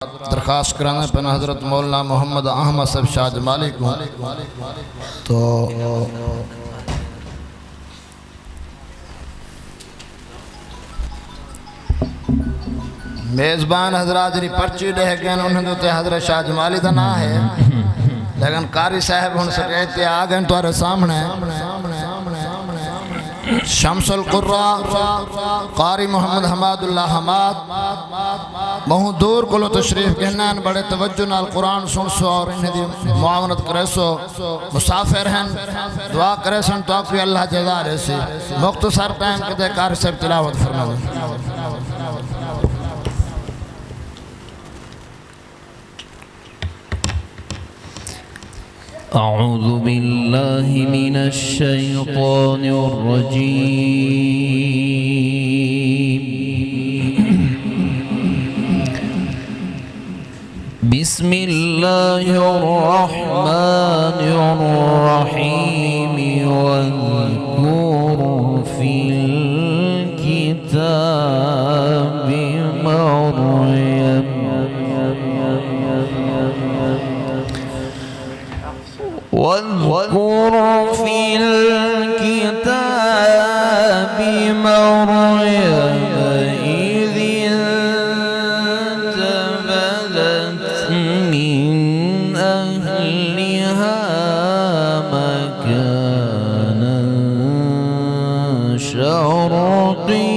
दरख्वास्त कराना पना हज़रत मौलाना मोहम्मद अहमद साहब शाह जमाली को। तो मेज़बान हजरात जी पर्ची ॾे गए उन्होंने तो हज़रत शाह जमाली का नाम है, लेकिन कारी साहब हुन स्टेज ते आ गए तुम्हारे सामने। शमसुल कुर्रा कारी मोहम्मद हमादुल्लाह हमाद बहुत दूर को तशरीफ कहना बड़े तवज्जो नाल कुरान सुन सो और इन्हें दी मुआवनत करे सो मुसाफिर हैं दुआ करे सन तो आपकी अल्लाह जज़ा रसी मुख्तसर टाइम के कारी साहब तिलावत फरमावे। أعوذ بالله من الشيطان الرجيم. بسم الله الرحمن الرحيم. واذكر في الكتاب مريم واذكر في الكتاب مريم إذ انتبذت من أهلها مكانا شرقيا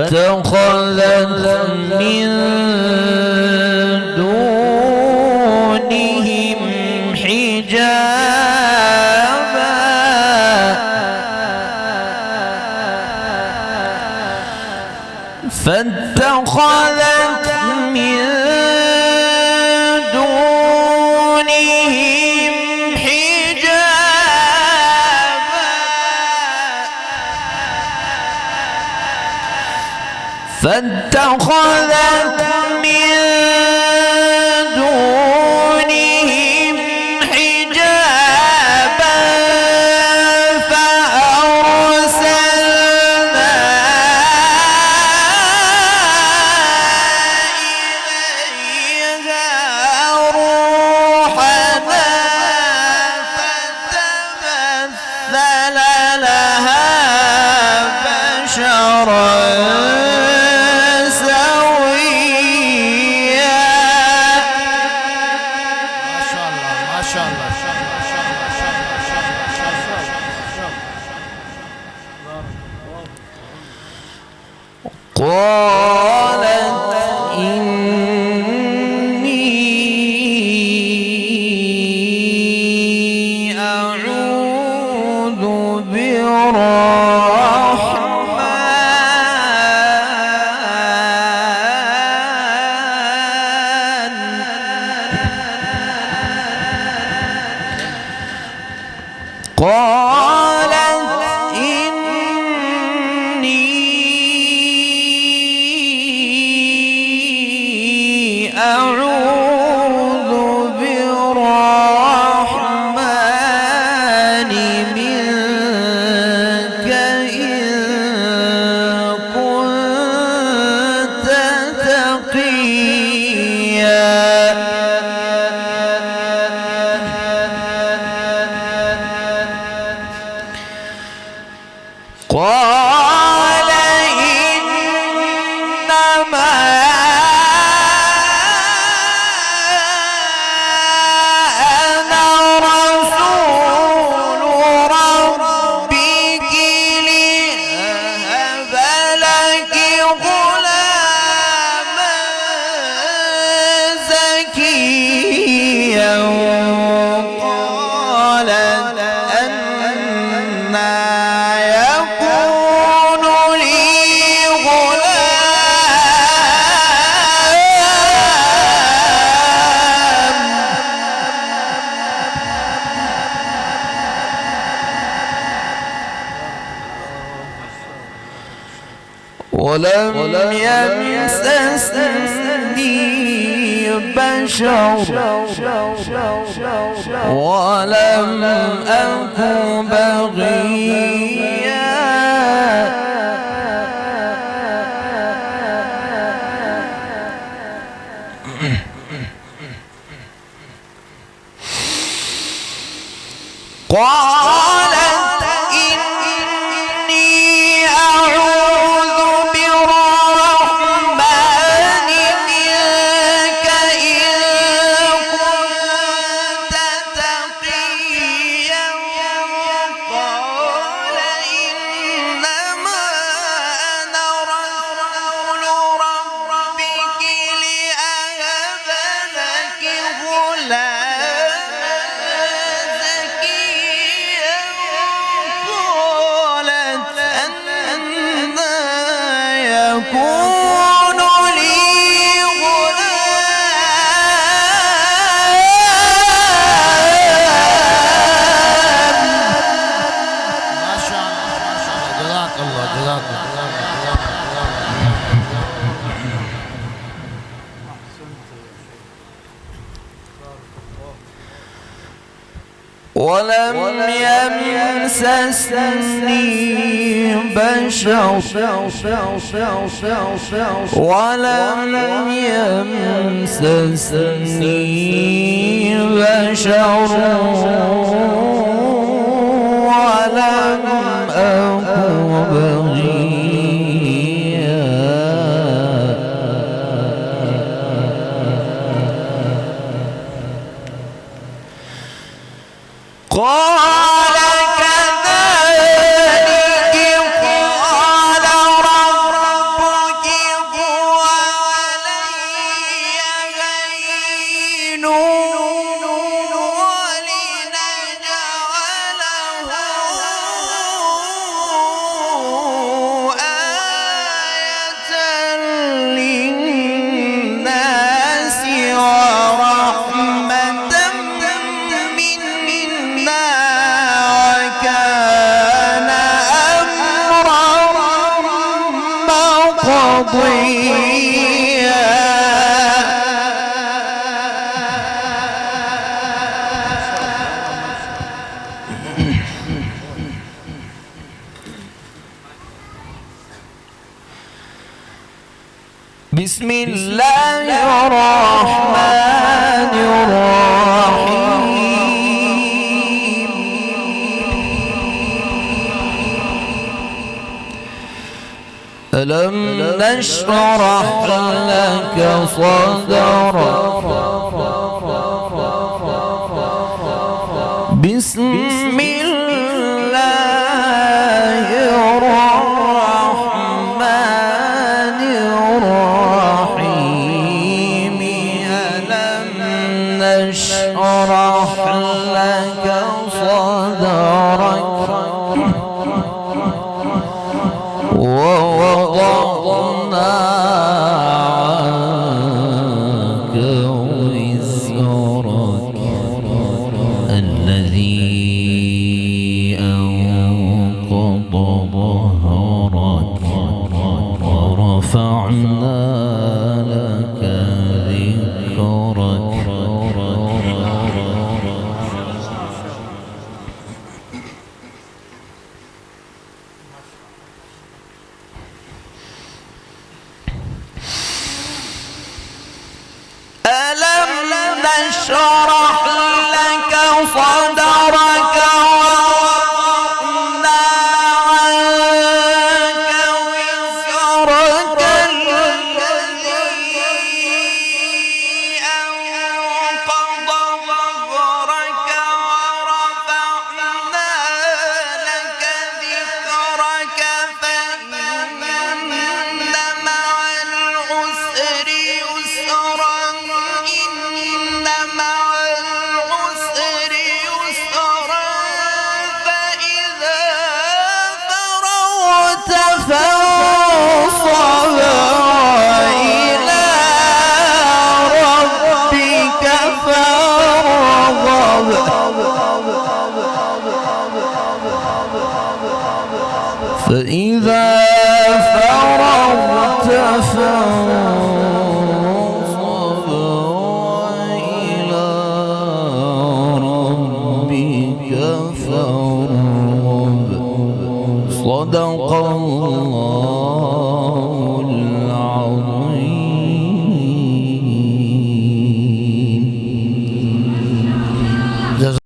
فاتخذت من دونهم حجابا فاتخذت من دونهم حجابا فاتخذت من دونهم حجابا فأرسلنا إليها روحنا فتمثل لها بشرا قالت إني أعوذ بالرحمن منك إن كنت تقيا قال إنما أنا رسول ربك لأهب لك غلاما زكيا قالت أنى يكون لي غلام ولم يمسسني بشر ولم أك بغيا قالت إني أعوذ بالرحمن منك إن كنت تقيا قال إنما أنا رسول ربك لأهب لك غلاما زكيا قالت أنى يكون لي ما شاء الله ما شاء الله جزاك الله جزاك الله ولم يمسسني بشر ولم يمسسني بشر ولم أك بغيا قال كذلك قال ربك هو علي هين ولنجعله آية للناس ورحمة منا وكان أمرا مقضيا بسم الله الرحمن الرحيم ألم نشرح لك صدرك بسم الله الرحمن الرحيم ألم نشرح لك صدرك ووضعنا عنك وزرك الذي أنقض ظهرك ورفعنا لك ذكرك ألم نشرح لك صدرك ووضعنا عنك وزرك الذي أنقض ظهرك ورفعنا لك ذكرك فإن مع العسر يسرا إن مع العسر يسرا فإذا فرغت فانصب وإلى ربك فارغب فإذا فرغت فانصب صدق الله العظيم.